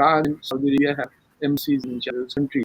Iran and Saudi Arabia have embassies in each other's country.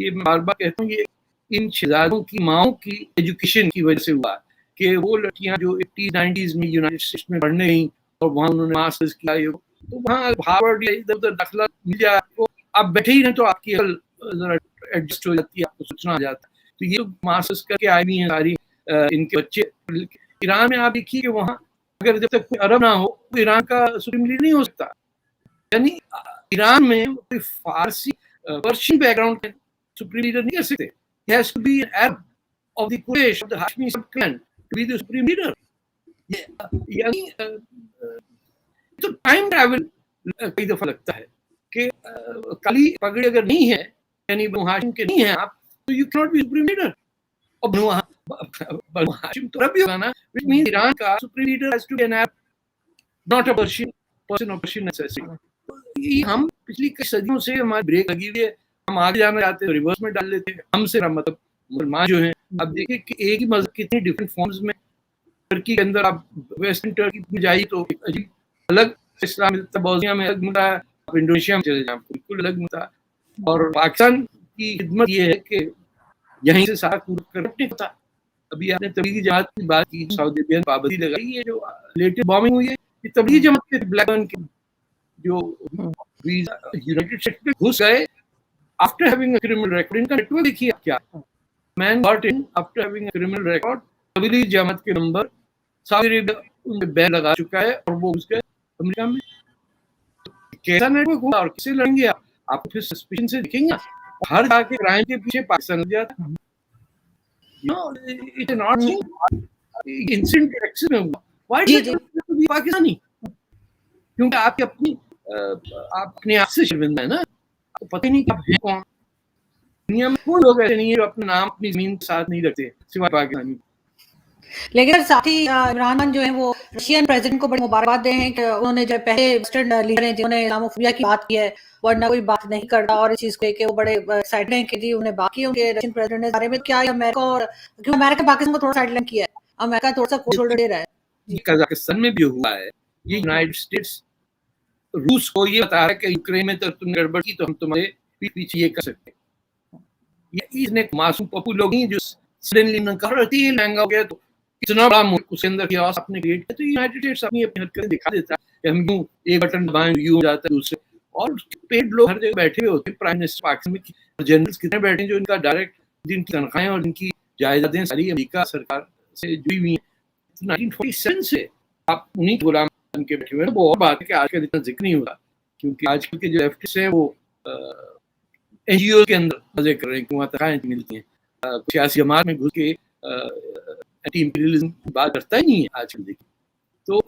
یہ میں بار بار کہتا ہوں، یہ ان شہزادوں کی ماؤں کی ایجوکیشن کی وجہ سے ہوا کہ وہ لڑکیاں جو 80s 90s میں یونائٹیڈ اسٹیٹس میں پڑھنے گئیں اور وہاں انہوں نے ماسٹرز کیا، تو وہاں ہارورڈ یا ادھر ادھر داخلہ مل جائے آپ کو، آپ بیٹھے ہی رہیں تو آپ کی عقل ذرا ایڈجسٹ ہو جاتی ہے، آپ کو سوچنا آ جاتا ہے. تو یہ ماسٹرز کر کے آئی ہوئی ہیں ساری ان کے بچے. ایران میں آپ دیکھیے کہ وہاں اگر جب تک کوئی عرب نہ ہو تو ایران کا سپریم لیڈر نہیں ہو سکتا. یعنی ایران میں کوئی فارسی پرشین بیک گراؤنڈ کے سپریم لیڈر نہیں کر سکتے. He has to be an Arab of the Quraysh of the Hashmi subclan to be the supreme leader. یعنی تو ٹائم ٹریول کئی دفعہ لگتا ہے کہ کالی پگڑی اگر نہیں ہے، یعنی بنو ہاشم کے نہیں ہیں آپ، تو you can't be supreme leader. اور بنو ہاشم تو رب بھی ہوگا نا، which means ایران کا supreme leader has to be an Arab, not a Persian person of Persian necessity. یہ ہم پچھلی کئی صدیوں سے ہماری بریک لگی ہوئی ہے، ہم آگے جانا چاہتے ہیں ریورس میں ڈال لیتے ہیں. ہم سے مطلب مسلمان جو ہیں، اب دیکھیں کہ ایک ہی مذہب کتنی ڈفرینٹ فارمز میں، ترکی کے اندر آپ ویسٹرن ٹرکی میں جائیے تو عجیب الگ اسلام ملتا ہے، بوسنیا میں الگ ملتا ہے، آپ انڈونیشیا میں چلے جائیں بالکل الگ ملتا ہے. اور پاکستان کی خدمت یہ ہے کہ یہیں سے سارا کرپٹ نہیں ہوتا. ابھی آپ نے تبلیغی جماعت کی بات کی، سعودی عربیہ پابندی لگائی ہے، جو لیٹسٹ بامبنگ ہوئی ہے یہ تبلیغی جماعت کے بلیک برن کے جو یونائٹیڈ اسٹیٹس میں گھس گئے after having a criminal record. ان کا نیٹورک دیکھیے آپ کیا man got in after having a criminal record. Tablighi Jamaat کے نمبر سعودی عربیہ ان پہ بین لگا چکا ہے اور وہ گھس گئے امریکہ میں. کیسا نیٹورک ہوا اور کسے لڑیں گے آپ پھر سسپیشن سے دیکھیں گے. ہر جا کے کرائم کے پیچھے پاکستان لگ جاتا ہے. انسیڈنٹ ٹیکس میں ہوا پاکستانی، کیونکہ آپ کی اپنی آپ اپنے آپ سے شرمندہ ہے نا، آپ کو پتہ نہیں کہ آپ ہیں کون. دنیا میں کوئی لوگ ایسے نہیں ہے جو اپنا نام اپنی زمین کے ساتھ نہیں رکھتے سوائے پاکستانی. لیکن ساتھ ہی عمران خان جو ہیں وہ رشین پریزیڈنٹ کو بڑی مبارکباد دے ہیں کہ انہوں نے جو پہلے ویسٹرن لیڈر ہیں جنہوں نے اسلاموفوبیا کی بات کی ہے، ورنہ کوئی بات نہیں کرتا. اور اس چیز کو کہ وہ بڑے سائڈ لائن کی تھی انہوں نے بات کی کہ رشین پریزیڈنٹ نے بارے میں کیا امریکہ اور کیوں امریکہ پاکستان کو تھوڑا سائڈ لائن کیا ہے، امریکہ تھوڑا سا شولڈر دے رہا ہے. یہ قزاقستان میں بھی ہوا ہے. یہ یونائٹیڈ اسٹیٹس روس کو یہ بتا رہا ہے کہ یوکرین میں تو تم نے گڑبڑ کی تو ہم تمہارے پیچھے یہ کر سکتے ہیں. یہ اس نے معصوم پپو لوگ ہیں جو سڈنلی نہ کر رہتی ہے مہنگا ہو گیا تو اتنا بڑا ملک اس کے اندر کیاس اپنے کریٹ کیا. تو یونائٹیڈ اسٹیٹس اپنی حرکتیں دکھا دیتا ہے کہ ہم یوں ایک بٹن دبائیں یوں ہو جاتا ہے دوسرے. اور پیڈ لوگ ہر جگہ بیٹھے ہوئے ہوتے ہیں. پرائم منسٹر پاکستان میں جنرلز کتنے بیٹھے ہیں جو ان کا ڈائریکٹ جن کی تنخواہیں اور ان کی جائیدادیں ساری امریکہ سرکار سے جڑی ہوئی ہیں. 1947 سے آپ انہیں غلام بن کے بیٹھے ہوئے ہیں. وہ اور بات ہے کہ آج کل اتنا ذکر نہیں ہوگا کیونکہ آج کل کے جو لیفٹسٹ ہیں وہ این جی او کے اندر مزے کر رہے ہیں کہ وہاں تنخواہیں ملتی ہیں. سیاسی جماعت میں گھس کے اینٹی امپیریلزم کی بات کرتا ہی نہیں ہے آج کل. دیکھیں تو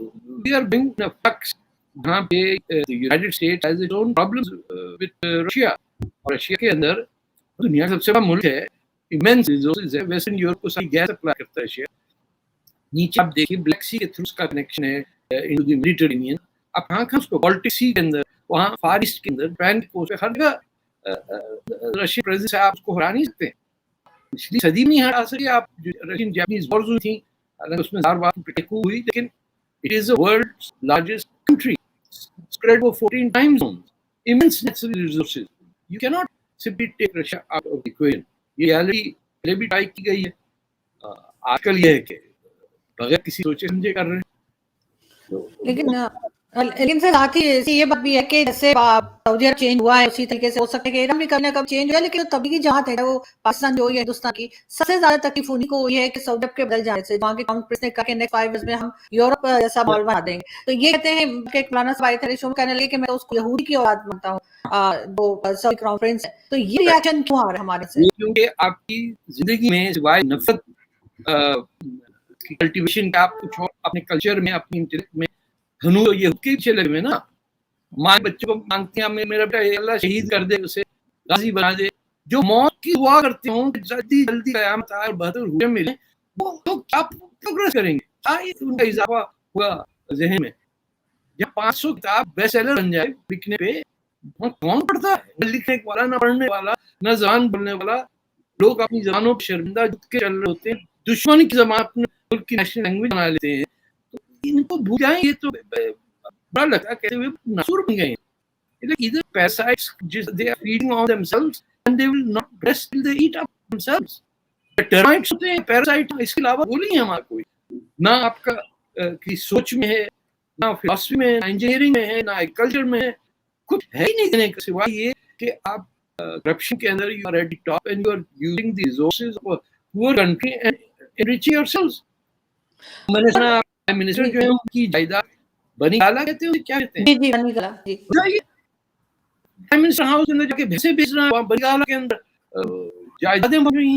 وی آر برنگنگ فیکٹس جہاں پہ United state has its own problems with Russia. اور رشیا کے اندر دنیا کا سب سے بڑا ملک ہے، ایمنس ریسورسز ہے. ویسٹرن یورپ کو ساری گیس سپلائی کرتا ہے رشیا. نیچے آپ دیکھیں بلیک سی کے تھرو اس کا کنیکشن ہے انٹو دی میڈیٹرینین. آپ کہاں کہاں اس کو بالٹک سی کے اندر، وہاں فار ایسٹ کے اندر، ٹرینڈ کو ہر جگہ رشین پریزنس ہے. آپ اس کو ہرا نہیں سکتے. پچھلی صدی میں نہیں ہرا سکے آپ. رشین جاپانیز وارز ہوئی تھیں، حالانکہ اس میں زار بار پٹیکو ہوئی، لیکن it is the world's largest country spread over 14 time zones, immense natural resources. You cannot simply take Russia out of the equation. یہ reality پہلے بھی ٹرائی کی گئی ہے. آج کل یہ ہے کہ بغیر کسی سوچے سمجھے کر رہے ہیں. لیکن سے ساتھ ہی یہ بات بھی ہے کہ جیسے سعودی عرب چینج ہوا ہے اسی طریقے سے ہو سکتا ہے کہ ایران بھی کبھی نہ کبھی چینج ہوا ہے. لیکن تبلیغی جماعت ہے وہ پاکستان جو ہوئی ہے ہندوستان کی، سب سے زیادہ تکلیف انہیں کو ہوئی ہے کہ سعودی عرب کے بدل جانے سے. وہاں کے کراؤن پرنس نے کہا کہ نیکسٹ 5 ایئرز میں ہم یورپ جیسا ماحول بنا دیں گے. تو یہ کہتے ہیں کہ مولانا صاحب آئے تھے شو میں کہنے لگے کہ میں اس کو یہودی کی اولاد مانتا ہوں وہ سعودی کراؤن پرنس ہے. تو یہ ریاکشن کیوں آ رہا ہے ہمارے سے؟ کیونکہ آپ کی زندگی میں سوائے نفرت کی کلٹیویشن کا آپ کچھ اور اپنے کلچر میں اپنی انٹلیکٹ میں ہنو یہ کے پیچھے لگے ہوئے نا. ماں بچوں کو مانگتے ہیں میرا بیٹا اللہ شہید کر دے، اسے غازی بنا دے. جو موت کی دعا کرتے ہوں کہ جلدی جلدی قیامت آئے اور بہتر ہوئے ملے، وہ لوگ کیا پروگریس کریں گے؟ ان کا اضافہ ہوا ذہن میں. جب 500 کتاب بیسٹ سیلر بن جائے لکھنے پہ، کون پڑھتا ہے؟ نہ لکھنے والا، نہ پڑھنے والا، نہ زبان بولنے والا. لوگ اپنی زبانوں پہ شرمندہ جھک کے چل رہے ہوتے ہیں، دشمن کی زبان اپنے ملک کی نیشنل لینگویج بنا لیتے ہیں. تو ان کو بھول جائیں. یہ تو بڑا لگتا ہے کہتے ہوئے ناسور بن گئے ہیں. Either parasites, they are feeding on themselves and they will not rest till they eat up themselves. Termites ہوتے ہیں, پیراسائٹ, اس کے علاوہ وہ نہیں ہے ہمارا کوئی. نہ آپ کا کی سوچ میں ہے, نہ فلاسفی میں ہے, نہ انجینئرنگ میں ہے, نہ ایگریکلچر میں ہے, کچھ ہے ہی نہیں دینے کا سوائے یہ کہ آپ کرپشن کے اندر you are at the top and you are using the resources of poor country and enriching yourselves. میں نے سنا پرائم منسٹر جو ہے ان کی جائیداد بنی گالا کہتے ہیں, کیا کہتے ہیں, جی جی بنی گالا, جی پرائم منسٹر ہاؤس کے اندر جا کے بھینسیں بیچ رہا ہے, وہاں بنی گالا کے اندر جائیدادیں بن رہی ہیں.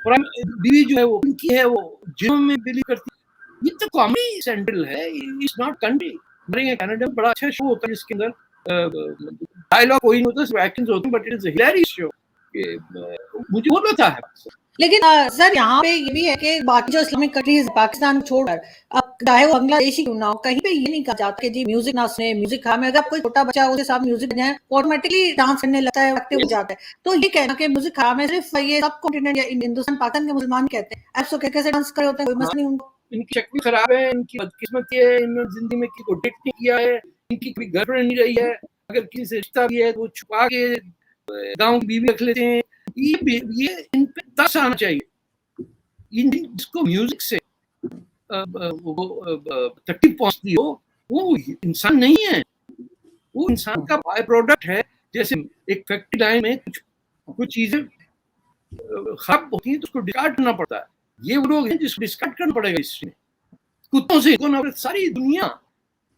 بیوی جو ہے وہ ان کی ہے, وہ جم میں بلیو کرتی ہے. یہ تو کامیڈی سینٹرل ہے, اٹس ناٹ کنٹری. ہمارے یہاں کینیڈا میں بڑا اچھا شو ہوتا ہے جس کے اندر ڈائلاگ کوئی نہیں ہوتا, صرف ایکشنز ہوتے ہیں, but it is a hilarious show. مجھے بہت اچھا ہے. لیکن سر یہاں پہ یہ بھی ہے کہ باقی جو اسلامک کنٹریز پاکستان چھوڑ کر اب چاہے وہ بنگلہ دیش ہی کیوں نہ ہو, کہیں پہ یہ نہیں کہا جاتا کہ جی میوزک نہ سنے, میوزک ہمیں اگر کوئی چھوٹا بچہ اس کے ساتھ میوزک بجائے آٹومیٹکلی ڈانس کرنے لگتا ہے, ایکٹیو ہو جاتا ہے. تو یہ کہنا کہ میوزک حرام ہے صرف یہ سب کانٹیننٹ یا ہندوستان پاکستان کے مسلمان کہتے ہیں, ایسو کیسے ڈانس کرے ہوتے ہیں, کوئی مسئلہ نہیں ان کو. ان کی شکل خراب ہے, ان کی بدقسمتی ہے, ان نے زندگی میں کسی کو ڈیٹ نہیں کیا ہے, ان کی کوئی گرل فرینڈ نہیں رہی ہے, اگر کسی سے رشتہ بھی ہے تو وہ چھپا کے گاؤں کی بیوی رکھ لیتے ہیں. یہ ان پہ ترس آنا چاہیے. جس کو میوزک سے تکلیف پہنچتی ہو وہ انسان نہیں ہے, وہ انسان کا بائی پروڈکٹ ہے. جیسے ایک فیکٹری لائن میں کچھ چیزیں خراب ہوتی ہیں تو اس کو ڈسکارڈ کرنا پڑتا ہے. یہ وہ لوگ ہیں جس کو ڈسکارڈ کرنا پڑے گا. اس میں کتوں سے ساری دنیا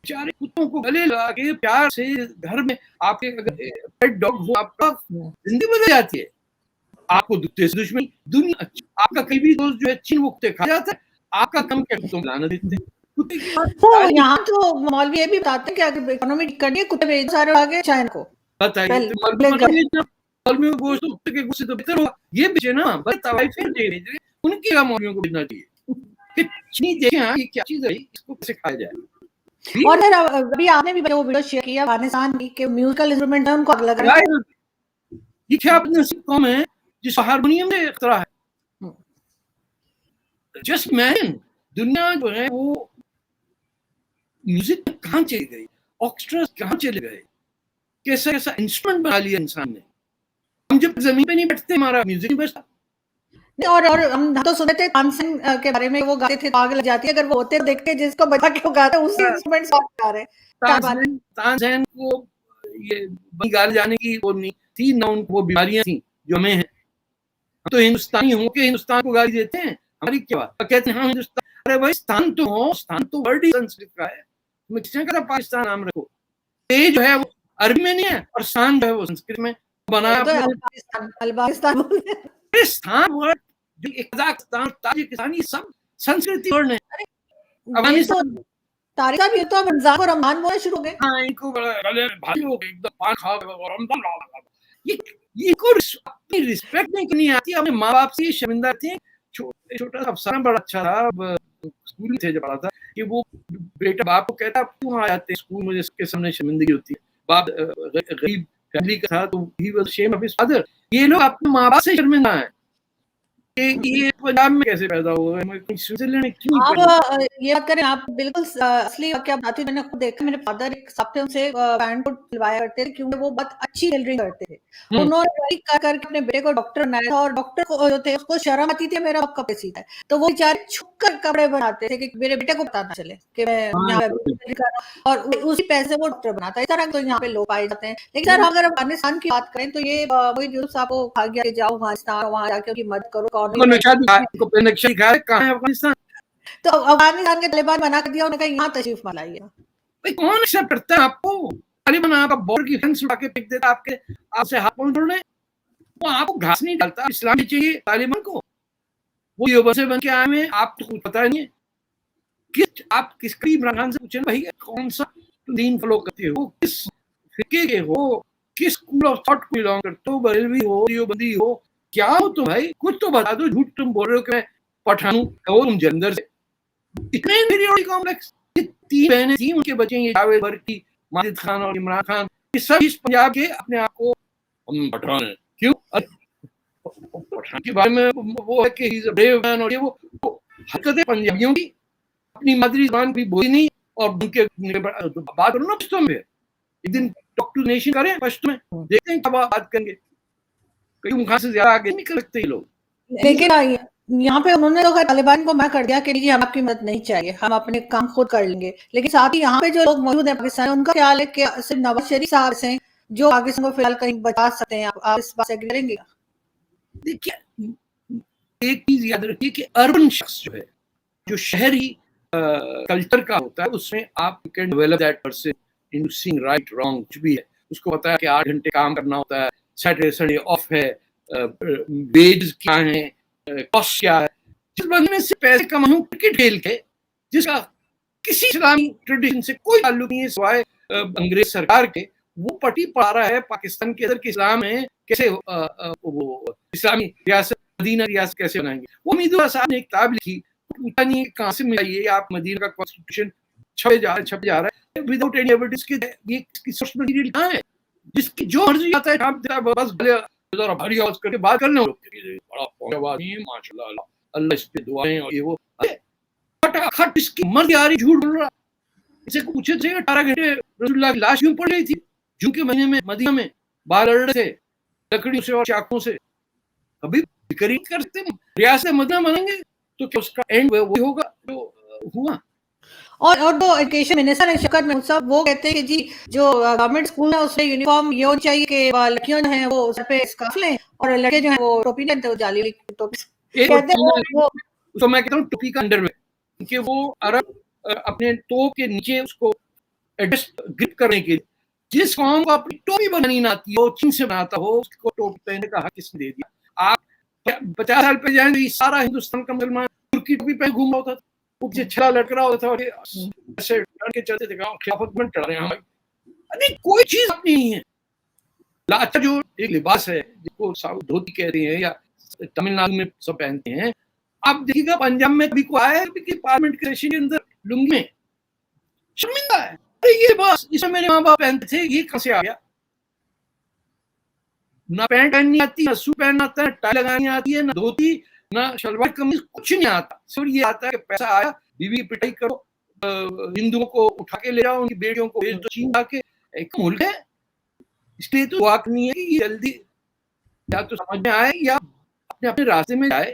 بیچارے کتوں کو گلے لگا کے پیار سے گھر میں آپ کے اگر پیٹ ڈاگ ہو, آپ کا زندگی بدل جاتی ہے. آپ کو کتے سے دشمنی, دنیا آپ کا کئی بھی دوست جو ہے چین وہ کتے کھا جاتا ہے, آپ کا کم کیا کتوں لانا دیتے ہیں. تو یہاں تو مولوی یہ بھی بتاتے ہیں کہ اگر اکنومی کرنی ہے کتے بھیج سارے آگے چائنا کو. بتائیے مولویوں کو گوشت کتے کے گوشت سے تو بہتر ہوگا یہ بیچے نا, بس طوائفیں دے رہی ان کی مولویوں کو بھیجنا چاہیے. چینی دیکھیں یہ کیا چیز ہے, اس کو کیسے کھایا جائے. اور پھر ابھی آپ نے بھی وہ ویڈیو شیئر کیا افغانستان کی کہ میوزیکل انسٹرومنٹ ان کو اگ لگ رہا ہے. یہ کیا نصیب قوم ہے جس کا ہارمونیم میں اختراع ہے. جسٹ امیجن دنیا جو ہے وہ میوزک کہاں چلی گئی, آرکیسٹرا کہاں چلے گئے, کیسا کیسا انسٹرومنٹ بنا لیا انسان نے. ہم جب زمین پہ نہیں بیٹھتے ہمارا میوزک نہیں بجتا. اور ہم تو سنتے تھے تانسن کے بارے میں, وہ گاتے تھے تو آگ لگ جاتی ہے, اگر وہ ہوتے دیکھتے جس کو بجا کے وہ گاتے اسی انسٹرومنٹ سے گا رہے ہیں. تانسن کو یہ گانے جانے کی وہ نہیں تھی, نہ ان کو وہ بیماریاں تھیں جو ہمیں ہیں. تو ہندوستانی ہوں کہ ہندوستان کو گالی دیتے ہیں, ہماری کیا بات, کہتے ہیں ہاں ہندوستان. ارے بھائی ستان تو ہو, ستان تو ورڈ ہی سنسکرت کا ہے, تمہیں کس نے کہا پاکستان نام رکھو. یہ جو ہے وہ عربی میں نہیں ہے, اور ستان جو ہے وہ سنسکرت میں بنایا. الباکستان ورڈ جو قزاقستان, تاجکستان, یہ سب سنسکرتی ورڈ ہیں. افغانستان تاریخ صاحب, یہ تو اب رمضان اور رمضان ہونے شروع ہو گئے. ہاں ان کو بھائی ہو گئے ایک دم پان کھا گئے. یہ کو اپنی رسپیکٹ نہیں کرنی آتی. اپنے ماں باپ سے شرمندہ تھے. چھوٹا سا افسانہ بڑا اچھا تھا, اسکول میں تھے جب پڑھا تھا, کہ وہ بیٹا باپ کو کہتا کیوں آ جاتے اسکول, مجھے اس کے سامنے شرمندگی ہوتی ہے. باپ غریب فیملی کا تھا تو he was ashamed of his father. یہ لوگ اپنے ماں باپ سے شرمندہ ہیں. یہ پنجاب میں کیسے پیدا ہوا ہے, سوئٹزرلینڈ میں کیوں آپ یہ بات کریں, آپ بالکل اصلی واقعہ بتاتی. میں نے خود دیکھا, میرے فادر ایک ہفتے ان سے بینڈ کو دلوایا کرتے تھے کیونکہ وہ بہت اچھی ٹیلرنگ کرتے تھے. انہوں نے کر کے اپنے بیٹے کو ڈاکٹر بنایا تھا, اور ڈاکٹر کو جو تھے اس کو شرم آتی تھی میرا باپ کپڑے سیتا ہے, تو وہ بیچارے چھپ کر کپڑے بناتے تھے کہ میرے بیٹے کو پتا نہ چلے کہ میں یہاں, اور اسی پیسے وہ ڈاکٹر بناتا ہے. اس طرح تو یہاں پہ لوگ پائے جاتے ہیں. لیکن سر اگر افغانستان کی بات کریں تو یہ وہی جو صاحب کو کھا گیا کہ جاؤ افغانستان, وہاں جا کے ان کی مدد کرو. تو افغانستان کے طالبان بنا کر دیا, انہوں نے کہا یہاں تشریف مت لائیے. کون ایکسپٹ کرتا ہے آپ کو؟ طالبان آپ کا بورڈ کی فینس اٹھا کے پھینک دیتا, آپ سے ہاتھ پاؤں جوڑنے. وہ آپ کو گھاس نہیں ڈالتا. اسلام چاہیے طالبان کو, وہ یہ بسے بن کے آئے ہیں, آپ کو کچھ پتا نہیں ہے. آپ کس قریب عمران خان سے پوچھیں بھائی کون سا دین فالو کرتے ہو, کس فرقے کے ہو, کس اسکول آف تھاٹ کو بلانگ کرتے ہو, بریلوی ہو, دیوبندی ہو, کیا ہو تو بھائی کچھ تو بتا دو. جھوٹ تم بول رہے ہو کہ میں پٹھان ہوں, کہو تم جلندر سے. اتنے انفیریورٹی کمپلیکس. یہ 3 بہنیں تھیں, ان کے بچے یہ جاوید برقی, ماجد خان اور عمران خان, یہ سب اس پنجاب کے اپنے آپ کو ہم پٹھان ہیں. کیوں پٹھان کے بارے میں وہ ہے کہ ہی از اے بریو مین, اور یہ وہ حرکتیں پنجابیوں کی اپنی مادری زبان بھی بولی نہیں, اور ان کے بات کرو نا پشتو میں. ایک دن ٹاک ٹو نیشن کریں پشتو میں, دیکھتے ہیں کب بات کریں گے. قیوم خان سے زیادہ آگے نکل سکتے یہ لوگ. لیکن یہاں پہ انہوں نے تو طالبان کو میں کر دیا کہ ہم آپ کی مدد نہیں چاہیے, ہم اپنے کام خود کر لیں گے, لیکن ساتھ ہی یہاں پہ جو لوگ موجود ہیں پاکستان, ان کا خیال ہے کہ صرف نواز شریف صاحب ہیں جو پاکستان کو فی الحال کہیں بچا سکتے ہیں. آپ اس بات سے ایگری کریں گے؟ دیکھیے ایک چیز یاد رکھیے کہ اربن شخص جو ہے, جو شہری کلچر کا ہوتا ہے, اس میں آپ can develop that person into seeing right wrong, کچھ بھی ہے. اس کو پتا ہے کہ 8 گھنٹے کام کرنا ہوتا ہے, سیٹرڈے سنڈے آف ہے, ویجز کیا ہیں, کاسٹ کیا ہے. جس بندے سے پیسے کماؤں کرکٹ کھیل کے, جس کا کسی اسلامی ٹریڈیشن سے کوئی تعلق نہیں ہے سوائے انگریز سرکار کے, وہ پٹی پڑھا رہا ہے پاکستان کے اندر کہ اسلام ہے, کیسے وہ اسلامی ریاست مدینہ ریاست کیسے بنائیں گے. وہ امیدوار صاحب نے ایک کتاب لکھی, پوچھا نہیں کہاں سے ملائیے آپ مدینہ کا کانسٹیٹیوشن چھپے جا رہا ہے وداؤٹ اینی ایویڈنس کہ یہ سورس مٹیریل کہاں ہے. جس کی جو مرضی آتا ہے چھاپ دیتا ہے, بس ذرا بھاری آواز کر کے بات کرنا, بڑا ماشاءاللہ اللہ اس پہ دعائیں اور یہ وہ, کھٹ اس کی مرضی آ رہی جھوٹ بول رہا. اسے پوچھے تھے 18 گھنٹے رسول اللہ کی لاش کیوں پڑ رہی تھی, جون کے مہینے میں مدینہ میں بال اڑ رہے تھے لکڑیوں سے اور چاقوں سے. ابھی فکر ہی کرتے ریاست مدینہ بنیں گے تو کیا اس کا اینڈ وہی ہوگا جو ہوا. اور جو ایجوکیشن منسٹر ہیں شوکت محمود صاحب, وہ کہتے ہیں کہ جی جو گورنمنٹ اسکول ہے اس میں یونیفارم یہ ہونی چاہیے کہ لڑکیاں جو ہیں وہ سر پہ اسکارف لیں اور لڑکے جو ہیں وہ ٹوپی لیتے, وہ جعلی ٹوپی. کہتے ہیں وہ تو میں کہتا ہوں ٹوپی کا انڈر میں, کہ وہ عرب اپنے تو کے نیچے اس کو ایڈجسٹ گرپ کرنے کے لیے, جس قوم کو اپنی ٹوپی بنانی نہ آتی ہو, چین سے بناتا ہو, اس کو ٹوپی پہننے کا حق کس نے دے دیا. آپ 50 سال پہ جائیں گے سارا ہندوستان کا مسلمان ترکی ٹوپی پہن گھوم رہا ہوتا تھا, وہ چھلا لٹک رہا ہوتا تھا اور ایسے ڈر کے چلتے تھے خلافت میں چڑھ رہے ہیں. نہیں کوئی چیز اپنی نہیں ہے. اچھا جو ایک لباس ہے جس کو دھوتی کہتے ہیں یا تمل ناڈو میں سب پہنتے ہیں, آپ دیکھیے گا پنجاب میں کبھی کو آیا ہے کہ پارلیمنٹ کے سیشن کے اندر لنگی میں, شرمندہ ہے. یہ بس اس میں میرے ماں باپ پہنتے تھے, یہ کہاں سے آ گیا. نہ پینٹ پہننی آتی, نہ سوٹ پہننا آتا ہے, ٹائی لگانی آتی ہے, نہ دھوتی, نہ شلوار قمیض, کچھ نہیں آتا. صرف یہ آتا ہے کہ پیسہ آیا بیوی پٹائی کرو, ہندوؤں کو اٹھا کے لے جاؤ, ان کی بیٹیوں کو بھیج دو چین جا کے. ایک ملک ہے, اس لیے تو واقع نہیں ہے کہ یہ جلدی یا تو سمجھ میں آئے یا اپنے اپنے راستے میں جائے.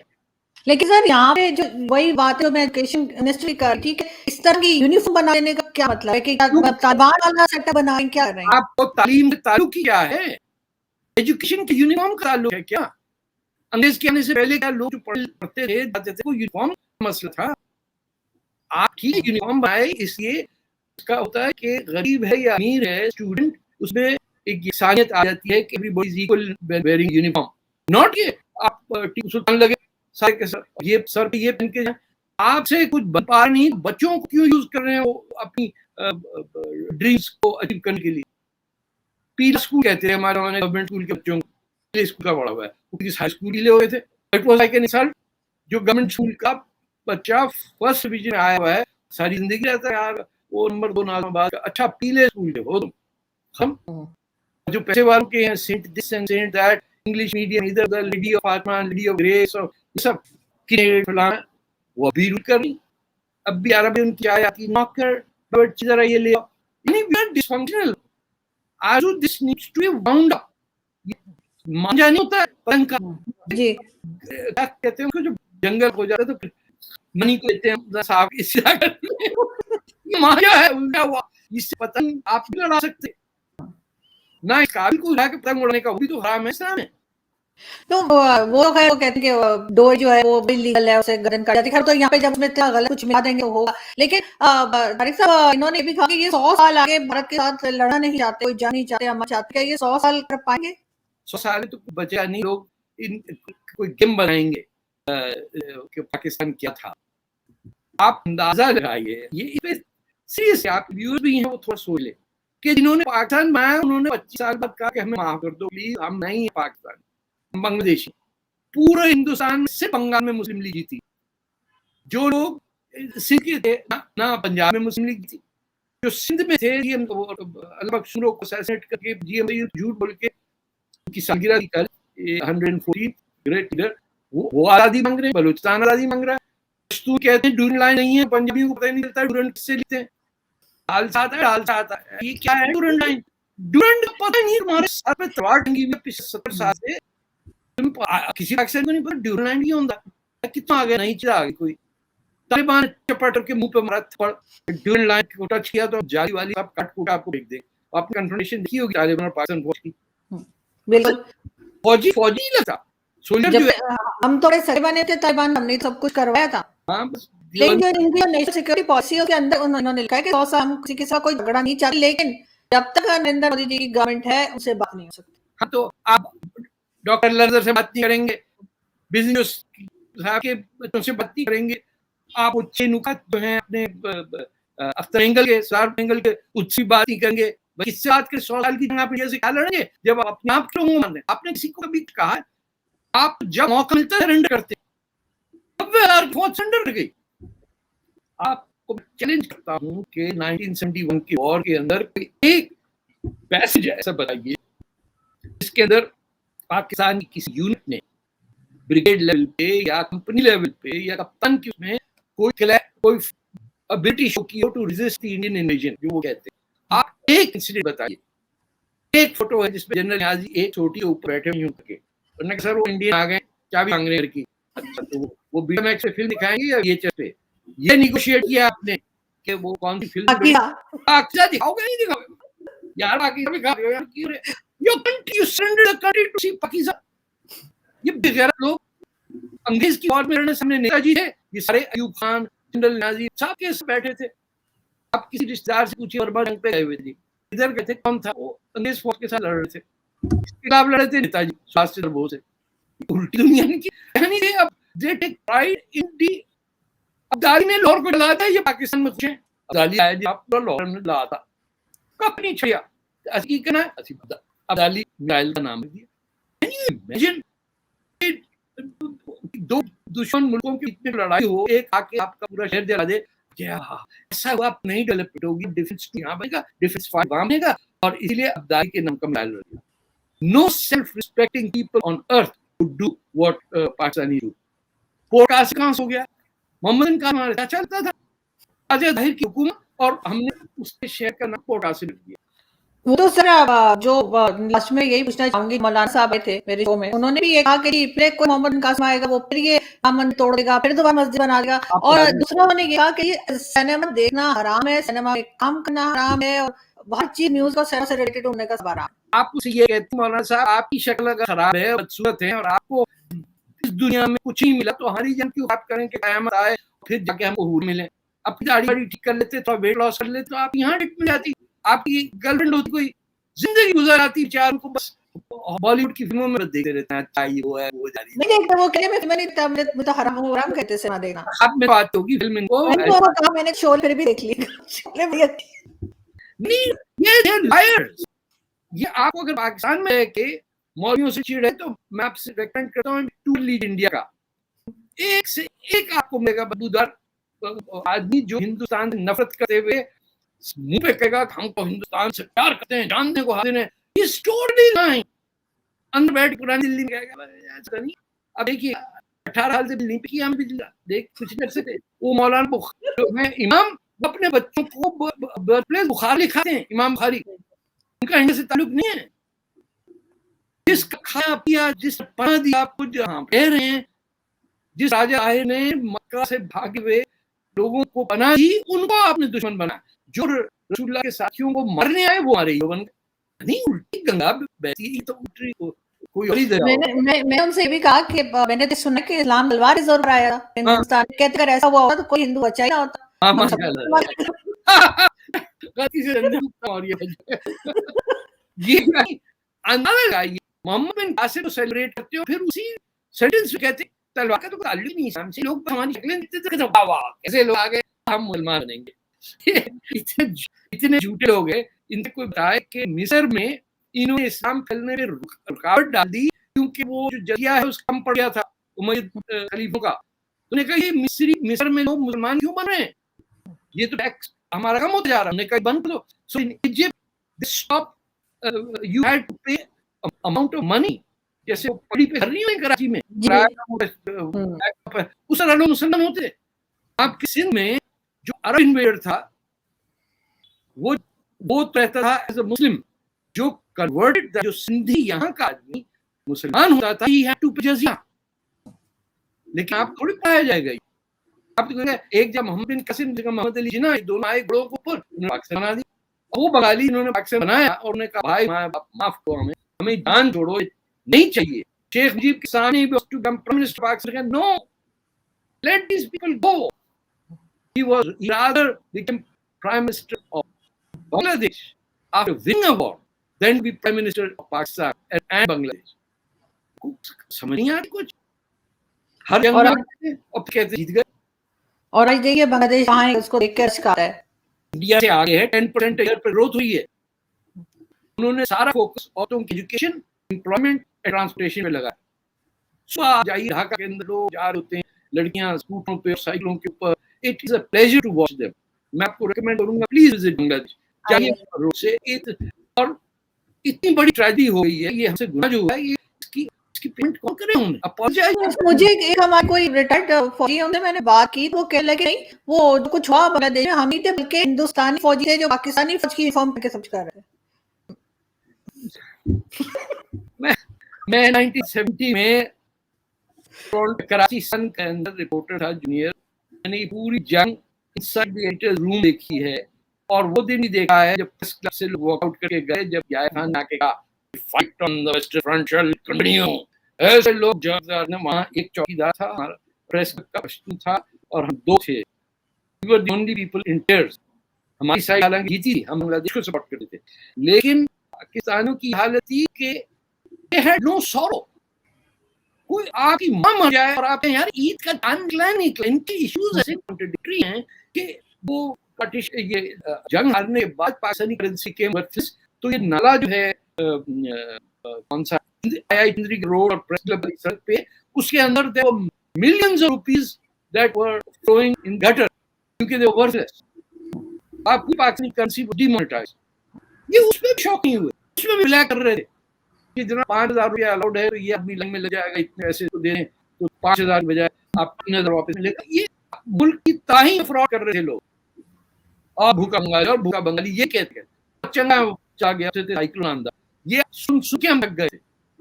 لیکن سر یہاں پہ جو وہی بات ہے میں ایجوکیشن منسٹری کر رہی تھی کہ اس طرح کی یونیفارم بنا دینے کا کیا مطلب ہے, کہ طالبان والا سیٹ اپ بنائیں, کیا کر رہے ہیں آپ کو تعلیم کا تعلق کیا ہے, ایجوکیشن کی یونیفارم کا تعلق ہے کیا. انگریز کے آنے سے پہلے کیا لوگ جو پڑھتے تھے جاتے تھے وہ یونیفارم کا مسئلہ تھا. آپ کی یونیفارم بنائے اس لیے اس کا ہوتا ہے کہ غریب ہے یا امیر ہے اسٹوڈنٹ, اس میں ایک یکسانیت آ جاتی ہے کہ everybody is equal wearing uniform. Not کہ آپ ٹیپو سلطان لگے سارے کے سر یہ سر پہ یہ پہن کے جائیں. آپ سے کچھ بن پا نہیں, بچوں کو کیوں یوز کر رہے ہیں وہ اپنی ڈریمز کو اچیو کرنے کے لیے. پیلا اسکول کہتے ہیں ہمارے گورنمنٹ اسکول کے بچوں کو, پلے اسکول کا بڑا ہوا ہے, وہ کسی ہائی اسکول ہی لے ہوئے تھے. It was like an insult. جو گورنمنٹ اسکول کا بچہ فرسٹ ڈویژن میں آیا ہوا ہے ساری زندگی رہتا ہے یار وہ نمبر 2 نازم آباد کا, اچھا پیلے اسکول کے ہو تم. ہم جو پیسے والوں کے ہیں saint this and saint that, English medium ادھر ادھر, lady of Fatima, lady of grace اور یہ سب کی فلاں, وہ ابھی رول کر رہی. اب بھی عربی ان کی آئی آتی نوکر بٹ ذرا یہ لے آؤ. یعنی وی آر ڈسفنکشنل. آج this needs to be wound up. مانجا نہیں ہوتا ہے پتنگ کا, جی کیا کہتے ہیں ان کو, جو جنگل ہو جاتا ہے تو منی کو لیتے ہیں صاحب اس یہ مانجا ہے الٹا ہوا, اس سے پتنگ آپ نہیں لڑا سکتے. نہ اس قابل کو اٹھا کے پتنگ اڑانے کا, وہ بھی تو حرام ہے اسلام میں. تو وہ خیر وہ کہتے ہیں کہ ڈور جو ہے وہ بھی لیگل ہے, اسے گردن کاٹ جاتی ہے. تو یہاں پہ جب اس میں غلط کچھ ملا دیں گے وہ ہوگا. لیکن طارق صاحب انہوں نے بھی کہا کہ یہ 100 سال آگے بھارت کے ساتھ لڑنا نہیں چاہتے, کوئی جنگ نہیں چاہتے, ہم چاہتے ہیں یہ 100 سال کر پائیں گے. 100 سال تو بچہ نہیں, لوگ کوئی گیم بنائیں گے کہ پاکستان کیا تھا. آپ اندازہ لگائیے, یہ سیریس آپ ویور بھی ہیں وہ تھوڑا سوچ لیں کہ جنہوں نے پاکستان بنایا انہوں نے 25 سال بعد کہا کہ ہمیں معاف کر دو پلیز, ہم نہیں ہیں پاکستان, ہم بنگلہ دیشی. پورے ہندوستان میں صرف بنگال میں مسلم لیگ تھی. جو لوگ سندھ کے تھے نہ پنجاب میں مسلم لیگ تھی. جو سندھ میں تھے اللہ بخشوں کو اسیسنیٹ کر کے جی ایم جھوٹ بول کے ان کی سالگرہ کی کل 140 گریٹ لیڈر وہ آزادی مانگ رہے ہیں, بلوچستان آزادی مانگ رہا ہے. پشتو کہتے ہیں ڈورنٹ لائن نہیں ہے, پنجابیوں کو پتہ نہیں چلتا ڈورنٹ کس سے لکھتے ہیں, ڈالسا آتا ہے ڈالسا آتا ہے. یہ کیا ہے ڈورنٹ لائن؟ ڈورنٹ پتہ نہیں, ہمارے ساتھ میں تلوار ٹنگی ہوئی ہے 70 سال سے. کسی پاکستان کو نہیں پتا ڈیورن لائن کی ہوتا کتنا آگے نہیں چلا آگے کوئی طالبان چپاٹر کے منہ پہ مارا تھپڑ ڈیورن لائن کو ٹچ کیا تو جالی والی آپ کٹ کوٹ آپ کو دیکھ دیں آپ نے کنفرنٹیشن دیکھی ہوگی طالبان اور پاکستان فوج کی بالکل فوجی لگتا سولجر جب جو ہے ہم تھوڑے سڑے بنے تھے طالبان ہم نے سب کچھ کروایا تھا ہاں بس لیکن جو ان کی نیشنل سیکورٹی پالیسیوں کے اندر انہوں نے لکھا ہے کہ 100 سال ہم کسی کے ساتھ کوئی جھگڑا نہیں چاہتے لیکن جب تک نریندر مودی جی کی گورنمنٹ ہے ان سے بات نہیں ہو سکتی. ہاں تو آپ ڈاکٹر لرزر سے بات نہیں کریں گے بزنس صاحب کے بچوں سے بات نہیں کریں گے آپ اچھے نکات جو ہیں اپنے اختر اینگل کے سار اینگل کے اس سے بات نہیں کریں گے کس سے بات کے 100 سال کی جگہ پہ جیسے کیا لڑیں گے جب آپ اپنے آپ کیوں ماننے آپ نے کسی کو کبھی کہا آپ جب موقع ملتا ہے سرنڈر کرتے اب فوج سرنڈر کر گئی. آپ کو چیلنج کرتا ہوں کہ 1971 کی وار کے اندر ایک پیسج ایسا بتائیے جس کے اندر پاکستان کی کسی یونٹ نے بریگیڈ لیول پہ یا کمپنی لیول پہ یا کپتان کی میں کوئی ابلٹی شو کی ہو to resist the Indian invasion جو وہ کہتے ہیں. آپ ایک انسیڈنٹ بتائیے ایک فوٹو ہے جس میں جنرل نیازی ایک چھوٹی اوپر بیٹھے ہوئے ہوں کہ انہوں نے کہا سر وہ انڈین آ گئے کیا بھی مانگ رہے ہیں کی اچھا تو وہ بی ایم ایکس پہ فلم دکھائیں گے یا یہ چیز پہ یہ نیگوشیٹ کیا آپ نے کہ وہ کون سی فلم اکثر دکھاؤ گے نہیں دکھاؤ یار باقی بھی کہا یار کیوں رہے you country you surrender the country to سی پاکستان. یہ بغیرت لوگ انگریز کی وار میں لڑنے سامنے نیتا جی تھے یہ سارے ایوب خان جنرل نیازی سب کے بیٹھے تھے. آپ کسی رشتے دار سے پوچھیے برما جنگ پہ گئے ہوئے تھے ادھر گئے تھے کون تھا وہ انگریز فوج کے ساتھ لڑ رہے تھے اس کے خلاف لڑے تھے نیتا جی سبھاش چندر بوس سے. الٹی دنیا کی یعنی اب دے ٹیک پرائڈ ان دی ابدالی نے لاہور کو ڈلا تھا یہ پاکستان میں خوش ہیں ابدالی آیا جی آپ پورا لاہور میں ڈلا تھا کب نہیں چھڑیا اسی کہنا اسی ابدالی میرائل کا نام دیا. امیجن دو دشمن ملکوں کی اتنی لڑائی ہو ایک آ کے آپ کا پورا شہر جلا دے ایسا ہوا آپ نہیں ڈیولپمنٹ ہوگی ڈیفنس یہاں بنے گا ڈیفنس فائر وہاں بنے گا اور اسی لیے ابدالی کے نام کا میرائل رہے گا. No self-respecting people on earth would do what Pakistani do. Port آسے کہاں ہو گیا محمد ان کا ہمارا چلتا تھا راجہ ظاہر کی حکومت اور ہم نے اس کے شہر کا نام پورٹ آسے لکھ دیا. وہ تو سر جو لاسٹ میں یہی پوچھنا چاہوں گی مولانا صاحب تھے میرے شو میں انہوں نے بھی یہ کہا کہ پھر کوئی محمد بن قاسم آئے گا وہ پھر یہ امن توڑ دے گا پھر دوبارہ مسجد بنا دے گا اور دوسرا انہوں نے یہ کہا کہ یہ سینما دیکھنا حرام ہے سینما میں کام کرنا حرام ہے اور ہر چیز نیوز کا سینما سے ریلیٹڈ ہونے کا سب حرام. آپ اسے یہ کہتے ہیں مولانا صاحب آپ کی شکل اگر خراب ہے بدصورت ہے اور آپ کو اس دنیا میں کچھ نہیں ملا تو ہماری جن کیوں بات کریں کہ قیامت آئے پھر جا کے ہم کو حور ملیں. اپنی داڑھی واڑی ٹھیک کر لیتے تو ویٹ لاس کر لیتے تو آپ یہاں ٹک مل جاتی آپ کی گرل فرینڈ ہوتی کوئی زندگی گزار آتی چار کو بس بالی ووڈ کی فلموں میں دیکھتے رہتے ہیں اچھا یہ وہ ہے وہ جاری نہیں دیکھتے وہ کہنے میں نہیں تو حرام کہتے سینما دیکھنا آپ میں بات ہوگی فلم کو میں نے شو پھر بھی دیکھ لی یہ آپ کو اگر پاکستان میں ہے کہ مولویوں سے چیڑ ہے تو میں آپ سے ریکمینڈ کرتا ہوں ٹو لیڈ انڈیا کا ایک سے ایک آپ کو ملے گا بدبودار آدمی جو ہندوستان سے نفرت کرتے ہوئے منہ پہ کہے گا کہ ہم کو ہندوستان سے پیار کرتے ہیں جاننے کو حاضر ہیں اس ٹوٹلی لائن اندر بیٹھ پرانی دلی میں کہے گا ایسا نہیں. اب دیکھیے 18 سال سے دلی پہ کیا ہم بھی دیکھ کچھ کر سکتے وہ مولانا امام اپنے بچوں کو برتھ پلیس بخاری کھاتے ہیں امام بخاری ان کا انڈیا سے تعلق نہیں ہے. جس کا کھایا پیا جس نے پناہ دیا آپ کو جہاں رہ رہے ہیں جس راجہ آئے نے مکہ سے بھاگے ہوئے لوگوں کو پناہ دی ان کو آپ نے دشمن بنا جو رسول اللہ کے ساتھیوں کو مرنے آئے وہ ہمارے بن گئے نہیں الٹی گنگا بہتی تو الٹی کوئی اور ہی میں ان سے یہ بھی کہا کہ میں نے سنا کہ اسلام تلوار زور پر آیا ہندوستان کہتے اگر ایسا ہوا ہوتا تو کوئی ہندو بچا ہی نہ ہوتا. محمد بن قاسم کو سیلیبریٹ کرتے ہو پھر اسی سینٹنس میں کہتے تلوار کا تو تعلق نہیں اسلام سے لوگ ہماری شکلیں دیکھتے تھے کیسے لوگ آگے ہم مسلمان بنیں گے اتنے جھوٹے لوگ ہیں ان سے کوئی بتائے کہ مصر میں انہوں نے اسلام پھیلنے میں رکاوٹ ڈال دی کیونکہ وہ جو جزیہ ہے اس کم پڑ گیا تھا امید خلیفوں کا. انہوں نے کہا یہ مصر میں لوگ مسلمان کیوں بن رہے ہیں یہ تو ٹیکس ہمارا کم ہوتا جا رہا. ہم نے کہا بند کرو. So in Egypt they stop you had to pay amount of money جیسے وہ پڑی پہ کر رہی ہیں کراچی میں اس طرح لوگ مسلمان ہوتے. آپ کے سندھ میں جو عرب انویڈر تھا وہ رہتا تھا ایز اے مسلم جو کنورٹڈ تھا جو سندھی یہاں کا آدمی مسلمان ہوتا تھا he had to pay جزیہ. لیکن آپ تھوڑی پایا جائے گا. آپ تو کہیں ایک جب محمد بن قاسم جگہ محمد علی جناح دونوں آئے گھوڑوں کے اوپر, انہوں نے پاکستان بنا دی. وہ بنگالی انہوں نے پاکستان بنایا اور انہوں نے کہا بھائی معاف کرو, ہمیں جان چھوڑو, نہیں چاہیے. شیخ مجیب کے سامنے prime minister Pakistan, no let these people go. He rather became prime minister of Bangladesh after winning a war than be prime minister of Pakistan and Bangladesh. سمجھ نہیں آتی کچھ. ہر جنگ میں اب کہتے جیت گئے. اور آج دیکھیے بنگلہ دیش کہاں ہے, اس کو دیکھ کے اشکار ہے انڈیا سے آگے ہے. 10% ایئر پہ گروتھ ہوئی ہے. انہوں نے سارا فوکس عورتوں کی ایجوکیشن, امپلائمنٹ, ٹرانسپورٹیشن پہ لگایا. صبح جائیے ڈھاکہ کے اندر لوگ جا رہے ہوتے ہیں, لڑکیاں اسکوٹروں پہ اور سائیکلوں کے اوپر. It is a pleasure to watch them. میں آپ کو ریکمینڈ کروں گا پلیز وزٹ بنگلہ دیش. جائیے روڈ سے. اور اتنی بڑی ٹریجڈی ہو گئی ہے, یہ ہم سے گناہ جو ہوا ہے, یہ اس کی پیمنٹ کون کرے. انہوں نے اپولوجائز. مجھے ایک ہمارا کوئی ریٹائرڈ فوجی ان سے میں نے بات کی تو وہ کہنے لگے نہیں وہ جو کچھ ہوا بنگلہ دیش میں ہم نہیں تھے بلکہ ہندوستانی فوجی تھے جو پاکستانی فوج کی یونیفارم پہن کے سب کر رہے تھے. میں 1970 میں کراچی سن کے اندر رپورٹر تھا جونیئر. میں نے پوری جنگ انسائیڈ دی ایڈیٹرز روم دیکھی ہے, اور وہ دن ہی دیکھا ہے جب پریس کلب سے لوگ واک آؤٹ کر کے گئے, جب جائے خان آ کے کہا fight on the western front شل کنٹینیو. ایسے لوگ جب وہاں ایک چوکیدار تھا, ہمارا پریس کلب کا پشتون تھا, اور ہم دو تھے. We were the only people in tears. ہماری سائڈ حالانکہ جیتی تھی, ہم بنگلہ دیش کو سپورٹ کرتے تھے, لیکن پاکستانیوں کی حالت تھی کہ they had no sorrow. کوئی آپ کی ماں مر جائے اور آپ یار عید کا چاند نکلا نہیں. ان کے ایشوز ایسے کنٹراڈکٹری ہیں کہ وہ یہ جنگ ہارنے کے بعد پاکستانی کرنسی کے ورتھلیس. تو یہ نالا جو ہے کون سا چندری روڈ اور پریس کلب کی سڑک پہ, اس کے اندر there were millions of rupees that were flowing in gutter کیونکہ they were worthless. آپ کی پاکستانی کرنسی ڈی مونیٹائز. یہ اس پہ بھی شوق نہیں ہوئے, اس میں بھی بلا کر رہے تھے کہ جناب 5,000 روپیہ الاؤڈ ہے, یہ آدمی لنگ میں لگ جائے گا, اتنے ایسے تو دیں تو 5,000 بجائے آپ 3,000 واپس ملے گا. یہ ملک کی تاہی فراڈ کر رہے تھے لوگ. اور بھوکا بنگالی, اور بھوکا بنگالی یہ کہتے ہیں چنگا چاہ گیا سائیکلون آندہ. یہ سن کے ہم لگ گئے.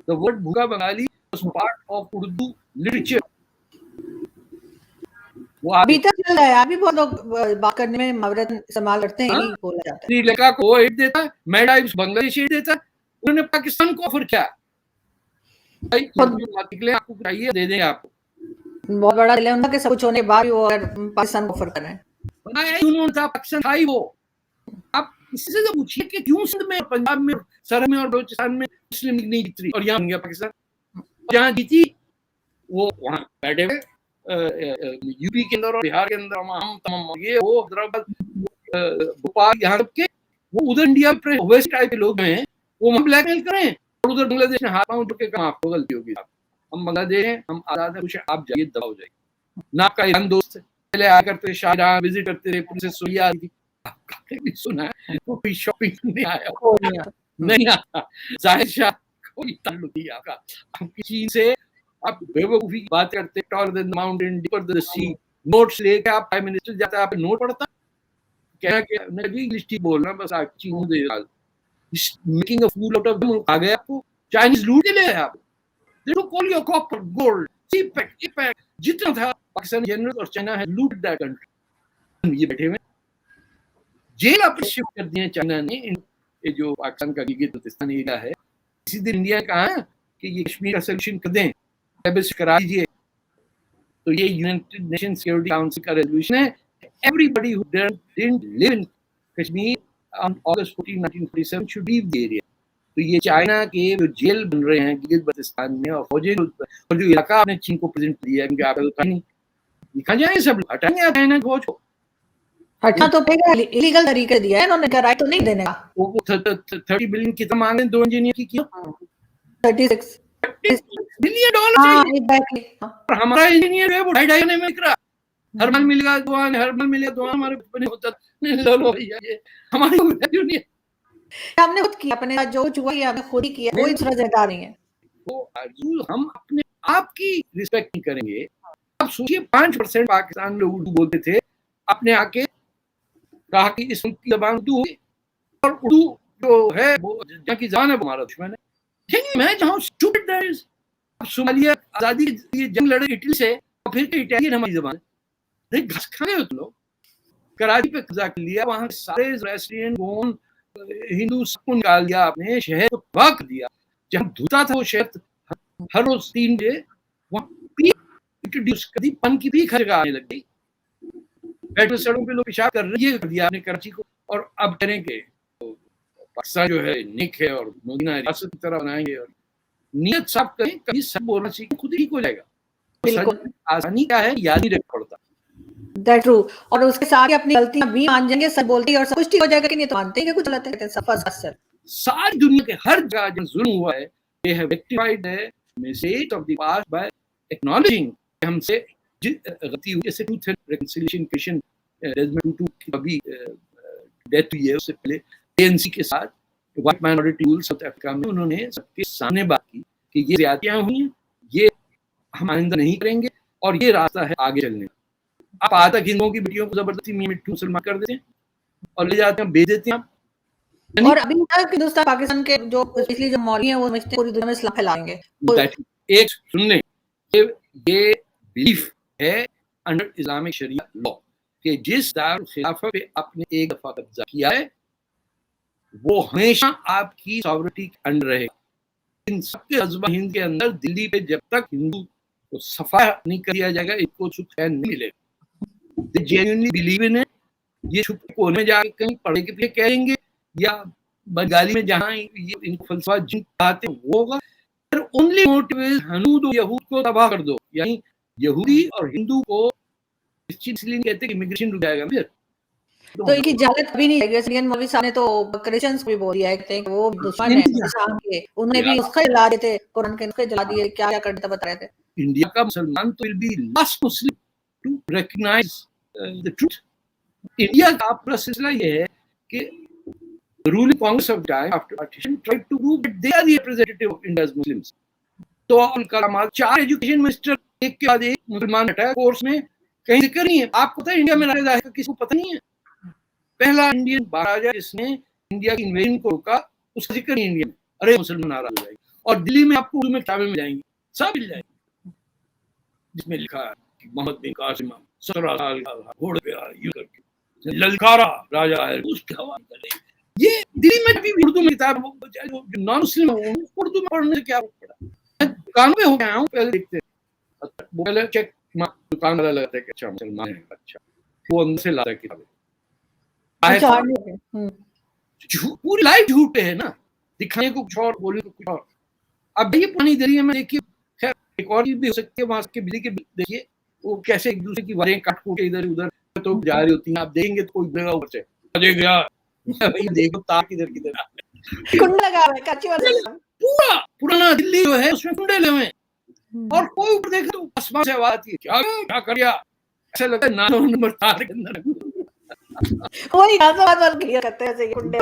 The word بھوکا Bengali was part of Urdu literature. ابھی تک چل رہا ہے, ابھی بہت لوگ بات کرنے میں محاورت استعمال کرتے ہیں, یہی بولا جاتا ہے. سری لنکا کو ایڈ دیتا, میڈائیوس بنگلہ دیش ایڈ دیتا, انہوں نے پاکستان کو آفر کیا آپ کو چاہیے دے دیں آپ کو. بہت بڑا دل ہے ان کا کہ سب کچھ ہونے کے بعد وہ پاکستان کو آفر کر رہے ہیں. انہوں نے پاکستان تھا ہی وہ. آپ کسی سے پوچھیے کہ کیوں سندھ میں, پنجاب میں, سر میں اور بلوچستان میں مسلم لیگ نہیں جیت رہی, اور یہاں بن گیا پاکستان. جہاں جیتی وہ وہاں بیٹھے ہوئے یو پی کے اندر اور بہار کے اندر, ہم تمام یہ وہ حیدرآباد بھوپال یہاں کے, وہ ادھر انڈیا میں ویسٹ ٹائپ کے لوگ ہیں, وہ ہم بلیک میل کریں, اور ادھر بنگلہ دیش نے ہاتھ پاؤں کے کہاں آپ کو غلطی ہوگی. ہم بنگلہ دیش ہیں, ہم آزاد ہیں, کچھ آپ جائیے دبا ہو جائے گی. نہ آپ کا ایران دوست ہے, پہلے آیا کرتے شاہجہاں وزٹ کرتے رہے, پولیس سویا آئی تھی. آپ کا بھی سنا ہے کوئی شاپنگ نہیں آیا, نہیں آتا. ظاہر شاہ کوئی تعلق نہیں آپ کا. آپ کسی سے آپ بے وقوفی کی بات کرتے, ٹالر دین ماؤنٹین, ڈیپر دین سی, نوٹس لے کے آپ پرائم منسٹر جاتا ہے, آپ نوٹ پڑھتا کہنا کہ میں بھی انگلش ٹھیک بولنا, بس آپ چیزوں they making a fool out of them. آ گئے آپ کو چائنیز لوٹ کے لے آپ. They don't call you copper, gold, CPEC, جتنا تھا پاکستان جنرل اور چائنا ہے لوٹ دیٹ کنٹری. یہ بیٹھے ہوئے جیل آپ شفٹ کر دیے چائنا نے, جو پاکستان کا گلگت بلتستان ایریا ہے. اسی دن انڈیا نے کہا کہ یہ کشمیر کا سولوشن کر دیں, کرا دیجیے. تو یہ یونائٹڈ نیشن سیکورٹی کاؤنسل کا ریزولوشن ہے. Everybody who didn't live in Kashmir on August 14, 1947 should leave the area. تو یہ چائنا کے جو جیل بن رہے ہیں گلگت بلتستان میں, اور فوجی اور جو علاقہ آپ نے چین کو پریزنٹ دیا ہے, کیونکہ آپ کو نہیں لکھا جائے, سب ہٹائیں گے چائنا فوج کو. ہٹنا تو پڑے گا, ایلیگل طریقے دیا ہے انہوں نے, رائٹ تو نہیں دینے کا. وہ 30 بلین کتنا مانگ رہے ہیں 2 انجینئر کی کیا, 36 بلین ڈالر چاہیے. ہاں, ہمارا انجینئر ہے وہ 2.5 میں لکھ رہا, ہرمن ملے گا دعان, ہرمن ملے گا دعان, ہمارے بچپن ہوتا لو لو بھیا, یہ ہماری ویلیو نہیں ہے. ہم نے خود کیا, اپنے ساتھ جو ہوا ہم نے خود ہی کیا, کوئی دوسرا ذمہ نہیں ہے. ہم اپنے آپ کی ریسپیکٹ نہیں کریں گے. آپ سوچیے 5% پاکستان لوگ اردو بولتے تھے, اپنے آ کے کہا کہ اس کی زبان اردو ہوگی, اور اردو جو ہے وہ جہاں کی زبان ہے وہ ہمارا دشمن ہے. Can you imagine how stupid that is? اب صومالیہ آزادی کے لیے جنگ لڑے اٹلی سے اور پھر کہ اٹالین ہماری زبان ہے. گھس کھائے ہو تم لوگ. کراچی پہ قبضہ کر لیا, وہاں سارے زوراسترین گون ہندو سب کو نکال دیا آپ نے, شہر کو تباہ کر دیا. جہاں دھوتا تھا وہ شہر ہر روز 3 بجے وہاں پیک انٹروڈیوس کر دی, پن کی پیک ہر جگہ آنے لگ گئی. بیٹھے سڑکوں پہ لوگ پیشاب کر رہے, یہ کر دیا آپ نے کراچی کو. اور اب کریں کہ پاکستان جو ہے نیک ہے اور مدینہ ریاست کی طرح بنائیں گے, اور نیت صاف کریں, کبھی سب بولنا سیکھیں, خود ہی ہو جائے گا. آسانی کیا ہے, یاد نہیں رکھ پڑتا. That's true. اور اس کے ساتھ اپنی غلطیاں بھی مان جائیں گے, سب بولتے اور سب کچھ ٹھیک ہو جائے گا کہ نہیں تو مانتے ہیں کہ کچھ غلط ہے, صفا سر. ساری دنیا کے ہر جگہ جہاں ظلم ہوا ہے, they have rectified the mistake of the past by acknowledging کہ ہم سے غلطی ہوئی. جیسے ٹروتھ اینڈ ریکنسیلیشن کمیشن ڈیزمنڈ ٹوٹو کی ابھی ڈیتھ ہوئی ہے, اس سے پہلے ANC کے ساتھ white minority rule South Africa میں انہوں نے سب کے سامنے بات کی کہ یہ زیادتیاں ہوئی ہیں, یہ ہم آئندہ نہیں کریں گے, اور یہ راستہ ہے آگے چلنے کا. آپ آج تک ہندوؤں کی بیٹیوں کو زبردستی مٹو مسلمان کر دیتے ہیں اور لے جاتے ہیں, بیچ دیتے ہیں آپ. اور ابھی تک ہندوستان پاکستان کے جو پچھلی جو مولوی ہیں وہ سمجھتے ہیں پوری دنیا میں اسلام پھیلائیں گے. ایک سننے یہ بلیف ہے انڈر اسلامک شریعہ لا کہ جس دارالخلافہ پہ آپ نے ایک دفعہ قبضہ کیا ہے وہ ہمیشہ آپ کی ساورنٹی کے انڈر رہے گا. ان سب کے عزبہ ہند کے اندر دلی پہ جب تک ہندو کو صفا نہیں کر دیا جائے گا ان کو سکھ نہیں ملے گا. They genuinely believe in it. یہ چھپ کونے میں جا کے کہیں پڑھے کے پیچھے کہیں گے یا بنگالی میں جہاں ان کو فلسفہ جن کہتے ہیں وہ ہوگا. اونلی موٹیو از ہنود و یہود کو تباہ کر دو, یعنی یہودی اور ہندو کو اس چیز اس لیے کہتے ہیں کہ امیگریشن رک جائے گا. پھر تو ان کی جہالت بھی نہیں ہے. سینئر مولوی صاحب نے تو کرسچنس بھی بول دیا ہے کہ وہ دشمن ہیں اسلام کے, انہوں نے بھی نسخے جلا دیے تھے, قرآن کے نسخے جلا دیے, کیا کیا کرتے بتا رہے تھے. انڈیا کا مسلمان تو will be last Muslim to recognize the truth. India کا اپنا سلسلہ یہ ہے کہ ruling Congress of time after partition tried to prove that they are the representative of India's Muslims. تو ان کا 4 ایجوکیشن منسٹر ایک کے بعد ایک مسلمان ہٹایا کورس میں, کہیں ذکر نہیں ہے. آپ کو پتہ ہے انڈیا میں ناراض ہے, کسی کو پتہ نہیں ہے. پہلا انڈین مہاراجا جس نے انڈیا کی انویژن کو روکا, اس کا ذکر نہیں انڈیا میں. ارے مسلمان ناراض ہو جائے گی. اور دلی میں آپ کو اردو میں کتابیں مل جائیں گی, سب مل جائیں گی, جس میں لکھا ہے کہ محمد بن قاسم 17 سال کا گھوڑے پہ یوں کر کے للکارا راجا ہے اس کی ہوا کر رہی. یہ دلی میں بھی اردو میں کتاب جو نان مسلم ہے اردو میں پڑھنے سے کیا پڑا. دکان پہ ہو گیا ہوں, پہلے دیکھتے پہلے چیک دکان والا لگتا ہے کہ اچھا مسلمان ہے, اچھا وہ اندر سے لاتا ہے کتابیں. پوری لائف جھوٹ پہ ہے نا, دکھانے کو کچھ اور بولنے کو کچھ اور. اب یہ پانی دریا میں دیکھیے, خیر ایک اور چیز بھی ہو سکتی ہے وہاں کے بجلی کے دیکھیے وہ کیسے ایک دوسرے کی واریں کاٹ کوٹ کے ادھر ادھر تو جا رہی ہوتی ہیں. آپ دیکھیں گے تو کوئی جگہ اوپر سے دیکھ گیا دیکھو تار کدھر کدھر کنڈا لگا ہوا ہے کچی والا. پورا پرانا دلی جو ہے اس میں کنڈے لگے ہیں, اور کوئی اوپر دیکھے تو آسمان سے آواز آتی ہے کیا کر گیا, ایسا لگتا ہے 9 نمبر تار کے اندر وہی نازواد والا کلیئر کرتے ہیں ایسے کنڈے.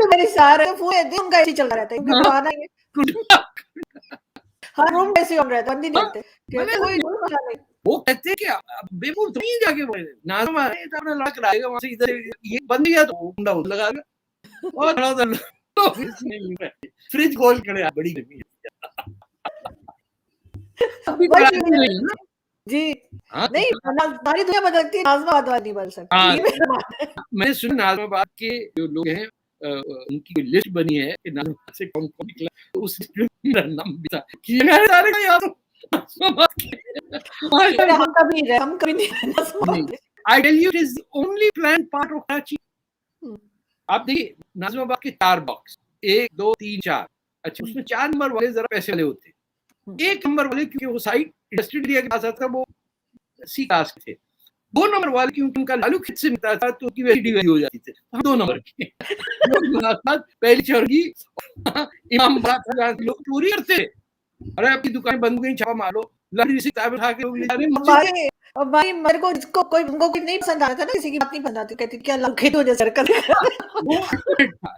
میری سارے پورے دن کا ایسی چلتا رہتا ہے کیونکہ آنا ہے ہر روم ایسے ہو رہتا ہے, بند ہی نہیں کرتے. کوئی دور بنا نہیں. وہ کہتے ہیں کہ بے بول تو نہیں جا کے بولے نازم آ رہے ہیں اپنا لڑک رہے گا وہاں سے ادھر یہ بند گیا تو کنڈا لگا گا اور کھڑا ہوتا فریج کھول کھڑے بڑی گرمی جی نہیں ساری دنیا بدلتی ہے, نازم آباد نہیں بدل سکتی. میں نے سنا نازم آباد کے جو لوگ ہیں ان کی لسٹ بنی ہے کہ نازم آباد سے کون کون نکلا, تو اس لسٹ میں میرا نام بھی تھا کہ سارے کا یاد I tell you, it is the only planned part of Karachi. آپ دیکھیے نازم آباد کے 4 باکس 1 2 3 4, اچھا اس میں 4 نمبر والے ذرا پیسے والے ہوتے ہیں, 1 نمبر والے کیونکہ وہ سائٹ انڈسٹریل ایریا کے پاس آتا تھا وہ سی کاسٹ کے تھے, 2 نمبر والے کیونکہ ان کا لالو خط سے ملتا تھا تو ان کی ویلیڈی ویلیو ہو جاتی تھی. 2 نمبر کے پہلی چورگی امام بات لوگ چوری کرتے, ارے آپ کی دکان بند ہو گئی چھاپا مارو, لڑی سے کتابیں اٹھا کے بھائی میرے کو کو کوئی نہیں پسند آتا تھا نا, کسی کی بات نہیں پسند آتی, کہتی کیا لڑکے تو جیسے حرکت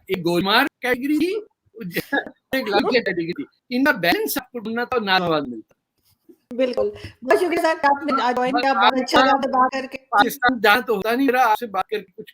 ایک گولمار کیٹیگری تھی, ایک لڑکے کیٹیگری تھی, ان کا بیلنس آپ کو ڈھونڈنا تو نازم آباد ملتا. بالکل بہت شکریہ صاحب آپ نے جوائن کیا, بہت اچھا لگا بات کر کے. پاکستان جانا تو ہوتا نہیں رہا, آپ سے بات کر کے کچھ